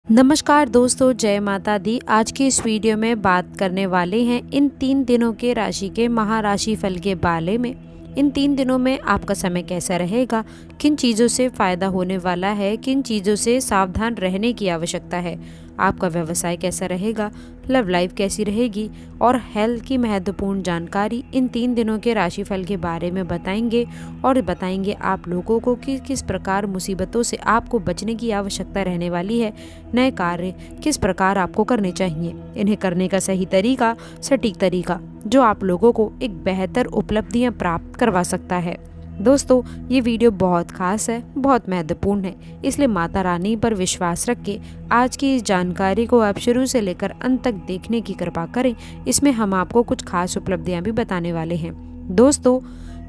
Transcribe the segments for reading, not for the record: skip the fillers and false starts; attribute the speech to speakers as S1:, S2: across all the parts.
S1: नमस्कार दोस्तों, जय माता दी। आज की इस वीडियो में बात करने वाले हैं इन 3 दिनों के राशि के महाराशि फल के बारे में। इन 3 दिनों में आपका समय कैसा रहेगा, किन चीज़ों से फ़ायदा होने वाला है, किन चीज़ों से सावधान रहने की आवश्यकता है, आपका व्यवसाय कैसा रहेगा, लव लाइफ कैसी रहेगी और हेल्थ की महत्वपूर्ण जानकारी इन 3 दिनों के राशिफल के बारे में बताएंगे। और बताएंगे आप लोगों को कि किस प्रकार मुसीबतों से आपको बचने की आवश्यकता रहने वाली है, नए कार्य किस प्रकार आपको करने चाहिए, इन्हें करने का सही तरीका, सटीक तरीका जो आप लोगों को एक बेहतर उपलब्धियां प्राप्त करवा सकता है। दोस्तों, ये वीडियो बहुत खास है, बहुत महत्वपूर्ण है, इसलिए माता रानी पर विश्वास रख के आज की इस जानकारी को आप शुरू से लेकर अंत तक देखने की कृपा करें। इसमें हम आपको कुछ खास उपलब्धियां भी बताने वाले हैं। दोस्तों,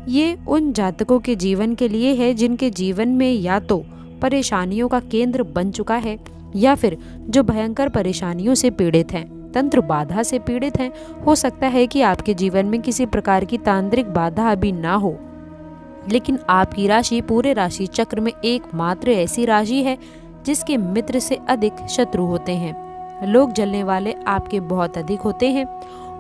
S1: ये उन जातकों के जीवन के लिए है जिनके जीवन में या तो परेशानियों का केंद्र बन चुका है या फिर जो भयंकर परेशानियों से पीड़ित हैं, तंत्र बाधा से पीड़ित हैं। हो सकता है कि आपके जीवन में किसी प्रकार की तांत्रिक बाधा अभी ना हो, लेकिन आपकी राशि पूरे राशि चक्र में एकमात्र ऐसी राशि है जिसके मित्र से अधिक शत्रु होते हैं। लोग जलने वाले आपके बहुत अधिक होते हैं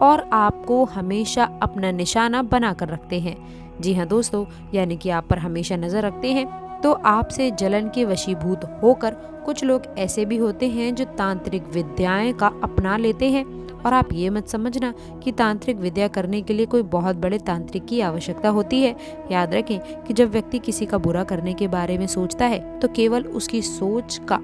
S1: और आपको हमेशा अपना निशाना बना कर रखते हैं। जी हाँ दोस्तों, यानी कि आप पर हमेशा नजर रखते हैं। तो आपसे जलन के वशीभूत होकर कुछ लोग ऐसे भी होते हैं जो तांत्रिक विद्याएं का अपना लेते हैं। और आप ये मत समझना कि तांत्रिक विद्या करने के लिए कोई बहुत बड़े तांत्रिक की आवश्यकता होती है। याद रखें कि जब व्यक्ति किसी का बुरा करने के बारे में सोचता है तो केवल उसकी सोच का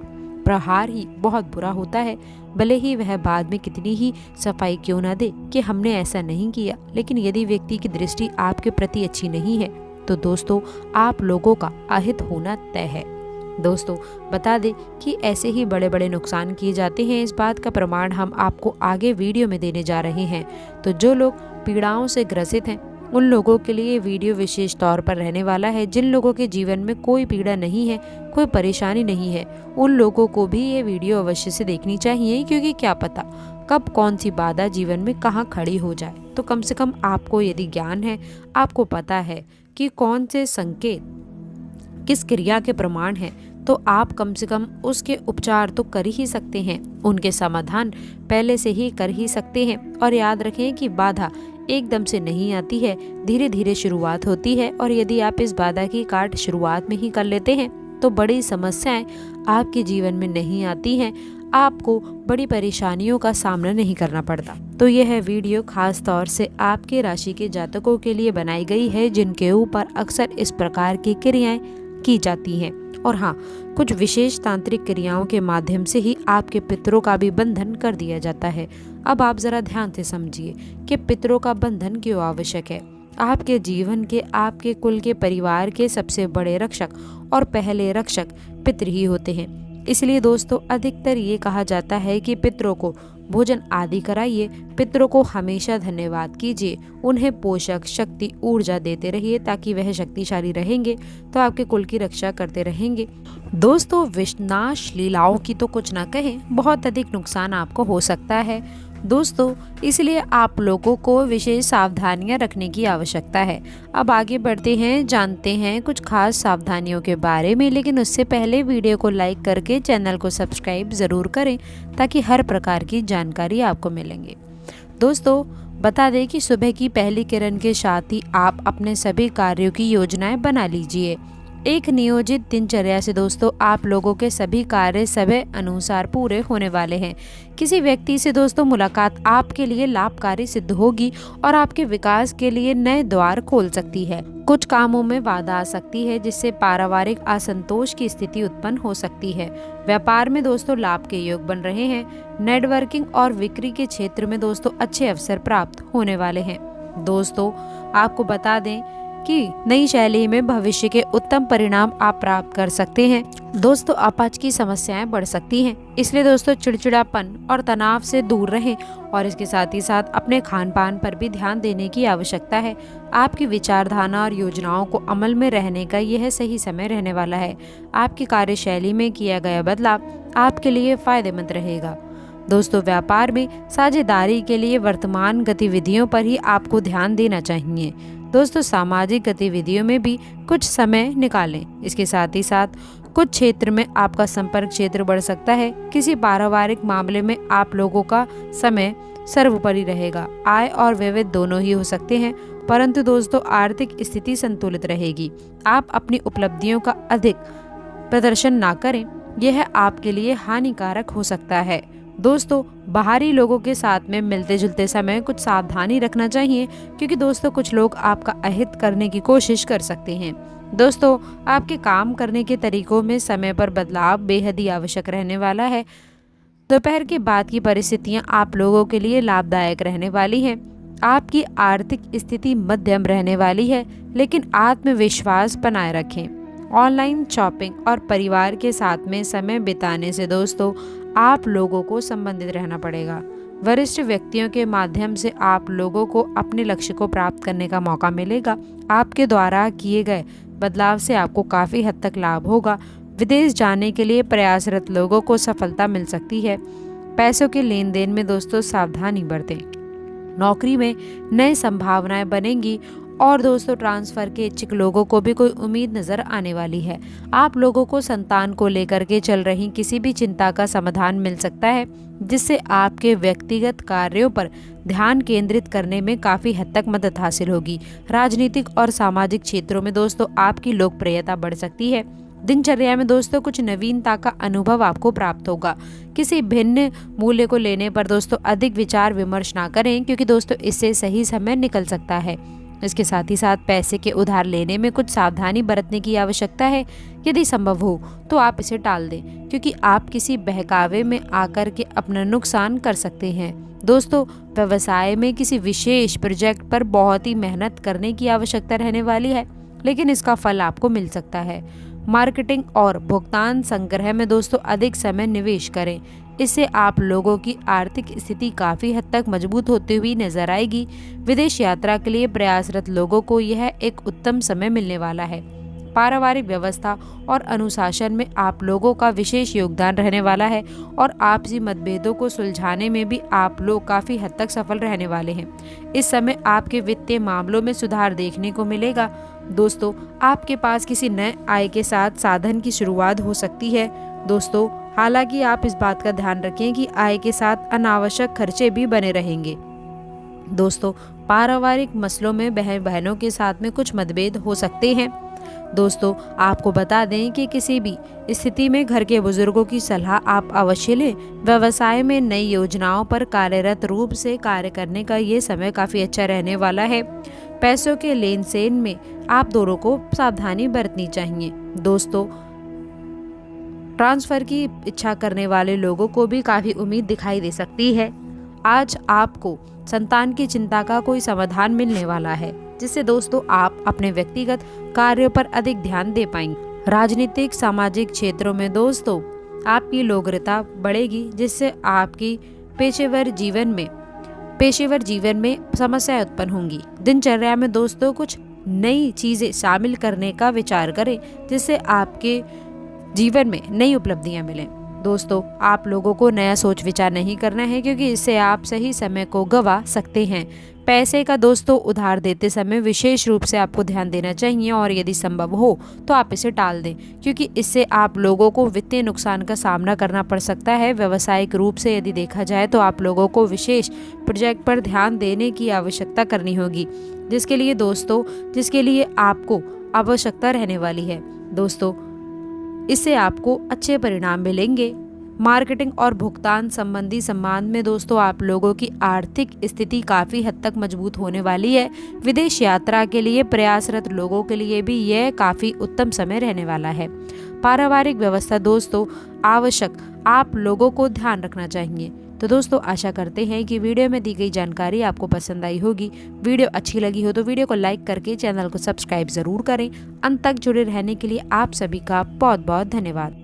S1: प्रहार ही बहुत बुरा होता है, भले ही वह बाद में कितनी ही सफाई क्यों ना दे कि हमने ऐसा नहीं किया। लेकिन यदि व्यक्ति की दृष्टि आपके प्रति अच्छी नहीं है तो दोस्तों, आप लोगों का अहित होना तय है। दोस्तों, बता दें कि ऐसे ही बड़े बड़े नुकसान किए जाते हैं। इस बात का प्रमाण हम आपको आगे वीडियो में देने जा रहे हैं। तो जो लोग पीड़ाओं से ग्रसित हैं उन लोगों के लिए वीडियो विशेष तौर पर रहने वाला है। जिन लोगों के जीवन में कोई पीड़ा नहीं है, कोई परेशानी नहीं है, उन लोगों को भी ये वीडियो अवश्य से देखनी चाहिए, क्योंकि क्या पता कब कौन सी बाधा जीवन में कहाँ खड़ी हो जाए। तो कम से कम आपको यदि ज्ञान है, आपको पता है कि कौन से संकेत किस क्रिया के प्रमाण हैं, तो आप कम से कम उसके उपचार तो कर ही सकते हैं, उनके समाधान पहले से ही कर ही सकते हैं। और याद रखें कि बाधा एकदम से नहीं आती है, धीरे धीरे शुरुआत होती है। और यदि आप इस बाधा की काट शुरुआत में ही कर लेते हैं तो बड़ी समस्याएं आपके जीवन में नहीं आती हैं, आपको बड़ी परेशानियों का सामना नहीं करना पड़ता। तो यह वीडियो खास तौर से आपके राशि के जातकों के लिए बनाई गई है जिनके ऊपर अक्सर इस प्रकार की क्रियाएं की जाती हैं। और हाँ, कुछ विशेष तांत्रिक क्रियाओं के माध्यम से ही आपके पितरों का भी बंधन कर दिया जाता है। अब आप जरा ध्यान से समझिए कि पितरों का बंधन क्यों आवश्यक है। आपके जीवन के, आपके कुल के, परिवार के सबसे बड़े रक्षक और पहले रक्षक पितर ही होते हैं। इसलिए दोस्तों, अधिकतर ये कहा जाता है कि पितरों को भोजन आदि कराइए, पितरों को हमेशा धन्यवाद कीजिए, उन्हें पोषक, शक्ति, ऊर्जा देते रहिए, ताकि वह शक्तिशाली रहेंगे तो आपके कुल की रक्षा करते रहेंगे। दोस्तों, विनाश लीलाओं की तो कुछ ना कहें, बहुत अधिक नुकसान आपको हो सकता है दोस्तों, इसलिए आप लोगों को विशेष सावधानियां रखने की आवश्यकता है। अब आगे बढ़ते हैं, जानते हैं कुछ खास सावधानियों के बारे में। लेकिन उससे पहले वीडियो को लाइक करके चैनल को सब्सक्राइब ज़रूर करें ताकि हर प्रकार की जानकारी आपको मिलेंगे। दोस्तों, बता दें कि सुबह की पहली किरण के साथ ही आप अपने सभी कार्यों की योजनाएं बना लीजिए। एक नियोजित दिनचर्या से दोस्तों आप लोगों के सभी कार्य समय अनुसार पूरे होने वाले हैं। किसी व्यक्ति से दोस्तों मुलाकात आपके लिए लाभकारी सिद्ध होगी और आपके विकास के लिए नए द्वार खोल सकती है। कुछ कामों में बाधा आ सकती है जिससे पारिवारिक असंतोष की स्थिति उत्पन्न हो सकती है। व्यापार में दोस्तों लाभ के योग बन रहे हैं। नेटवर्किंग और बिक्री के क्षेत्र में दोस्तों अच्छे अवसर प्राप्त होने वाले हैं। दोस्तों, आपको बता दें कि नई शैली में भविष्य के उत्तम परिणाम आप प्राप्त कर सकते हैं। दोस्तों, अपच की समस्याएं बढ़ सकती हैं, इसलिए दोस्तों चिड़चिड़ापन और तनाव से दूर रहें। और इसके साथ ही साथ अपने खान पान पर भी ध्यान देने की आवश्यकता है। आपकी विचारधारा और योजनाओं को अमल में रहने का यह सही समय रहने वाला है। आपकी कार्यशैली में किया गया बदलाव आपके लिए फायदेमंद रहेगा। दोस्तों, व्यापार में साझेदारी के लिए वर्तमान गतिविधियों पर ही आपको ध्यान देना चाहिए। दोस्तों, सामाजिक गतिविधियों में भी कुछ समय निकालें। इसके साथ ही साथ कुछ क्षेत्र में आपका संपर्क क्षेत्र बढ़ सकता है। किसी पारिवारिक मामले में आप लोगों का समय सर्वोपरि रहेगा। आय और व्यय दोनों ही हो सकते हैं, परंतु दोस्तों आर्थिक स्थिति संतुलित रहेगी। आप अपनी उपलब्धियों का अधिक प्रदर्शन ना करें, यह आपके लिए हानिकारक हो सकता है। दोस्तों बाहरी लोगों के साथ में मिलते जुलते समय कुछ सावधानी रखना चाहिए, क्योंकि दोस्तों कुछ लोग आपका अहित करने की कोशिश कर सकते हैं। दोस्तों आपके काम करने के तरीकों में समय पर बदलाव बेहद ही आवश्यक रहने वाला है। दोपहर के बाद की परिस्थितियां आप लोगों के लिए लाभदायक रहने वाली हैं। आपकी आर्थिक स्थिति मध्यम रहने वाली है, लेकिन आत्मविश्वास बनाए रखें। ऑनलाइन शॉपिंग और परिवार के साथ में समय बिताने से दोस्तों आप लोगों को संबंधित रहना पड़ेगा। वरिष्ठ व्यक्तियों के माध्यम से आप लोगों को अपने लक्ष्य को प्राप्त करने का मौका मिलेगा। आपके द्वारा किए गए बदलाव से आपको काफ़ी हद तक लाभ होगा। विदेश जाने के लिए प्रयासरत लोगों को सफलता मिल सकती है। पैसों के लेन देन में दोस्तों सावधानी बरतें। नौकरी में नई संभावनाएं बनेंगी और दोस्तों ट्रांसफर के इच्छुक लोगों को भी कोई उम्मीद नजर आने वाली है। आप लोगों को संतान को लेकर के चल रही किसी भी चिंता का समाधान मिल सकता है, जिससे आपके व्यक्तिगत कार्यों पर ध्यान केंद्रित करने में काफी हद तक मदद हासिल होगी। राजनीतिक और सामाजिक क्षेत्रों में दोस्तों आपकी लोकप्रियता बढ़ सकती है। दिनचर्या में दोस्तों कुछ नवीनता का अनुभव आपको प्राप्त होगा। किसी भिन्न मूल्य को लेने पर दोस्तों अधिक विचार विमर्श ना करें, क्योंकि दोस्तों इससे सही समय निकल सकता है। इसके साथ ही साथ पैसे के उधार लेने में कुछ सावधानी बरतने की आवश्यकता है। यदि संभव हो तो आप इसे टाल दें, क्योंकि आप किसी बहकावे में आकर के अपना नुकसान कर सकते हैं। दोस्तों व्यवसाय में किसी विशेष प्रोजेक्ट पर बहुत ही मेहनत करने की आवश्यकता रहने वाली है, लेकिन इसका फल आपको मिल सकता है। मार्केटिंग और भुगतान संग्रह में दोस्तों अधिक समय निवेश करें। इससे आप लोगों की आर्थिक स्थिति काफ़ी हद तक मजबूत होती हुई नजर आएगी। विदेश यात्रा के लिए प्रयासरत लोगों को यह एक उत्तम समय मिलने वाला है। पारिवारिक व्यवस्था और अनुशासन में आप लोगों का विशेष योगदान रहने वाला है और आपसी मतभेदों को सुलझाने में भी आप लोग काफ़ी हद तक सफल रहने वाले हैं। इस समय आपके वित्तीय मामलों में सुधार देखने को मिलेगा। दोस्तों आपके पास किसी नए आय के साथ साधन की शुरुआत हो सकती है। दोस्तों हालांकि आप इस बात का ध्यान रखें कि आय के साथ अनावश्यक खर्चे भी बने रहेंगे। दोस्तों पारिवारिक मसलों में बहनों के साथ में कुछ मतभेद हो सकते हैं। दोस्तों आपको बता दें कि किसी भी स्थिति में घर के बुजुर्गों की सलाह आप अवश्य लें। व्यवसाय में नई योजनाओं पर कार्यरत रूप से कार्य करने का ये समय काफ़ी अच्छा रहने वाला है। पैसों के लेन देन में आप दोनों को सावधानी बरतनी चाहिए। दोस्तों ट्रांसफर की इच्छा करने वाले लोगों को भी काफ़ी उम्मीद दिखाई दे सकती है। आज आपको संतान की चिंता का कोई समाधान मिलने वाला है, जिससे दोस्तों आप अपने व्यक्तिगत कार्यों पर अधिक ध्यान दे पाएंगे। राजनीतिक सामाजिक क्षेत्रों में दोस्तों आपकी लोकप्रियता बढ़ेगी, जिससे आपकी पेशेवर जीवन में समस्याएं उत्पन्न होंगी। दिनचर्या में दोस्तों कुछ नई चीजें शामिल करने का विचार करें, जिससे आपके जीवन में नई उपलब्धियां मिलें। दोस्तों आप लोगों को नया सोच विचार नहीं करना है, क्योंकि इससे आप सही समय को गंवा सकते हैं। पैसे का दोस्तों उधार देते समय विशेष रूप से आपको ध्यान देना चाहिए और यदि संभव हो तो आप इसे टाल दें, क्योंकि इससे आप लोगों को वित्तीय नुकसान का सामना करना पड़ सकता है। व्यावसायिक रूप से यदि देखा जाए तो आप लोगों को विशेष प्रोजेक्ट पर ध्यान देने की आवश्यकता करनी होगी, जिसके लिए आपको आवश्यकता रहने वाली है। दोस्तों इससे आपको अच्छे परिणाम मिलेंगे। मार्केटिंग और भुगतान संबंधी संबंध में दोस्तों आप लोगों की आर्थिक स्थिति काफ़ी हद तक मजबूत होने वाली है। विदेश यात्रा के लिए प्रयासरत लोगों के लिए भी यह काफ़ी उत्तम समय रहने वाला है। पारिवारिक व्यवस्था दोस्तों आवश्यक आप लोगों को ध्यान रखना चाहिए। तो दोस्तों आशा करते हैं कि वीडियो में दी गई जानकारी आपको पसंद आई होगी। वीडियो अच्छी लगी हो तो वीडियो को लाइक करके चैनल को सब्सक्राइब ज़रूर करें। अंत तक जुड़े रहने के लिए आप सभी का बहुत बहुत धन्यवाद।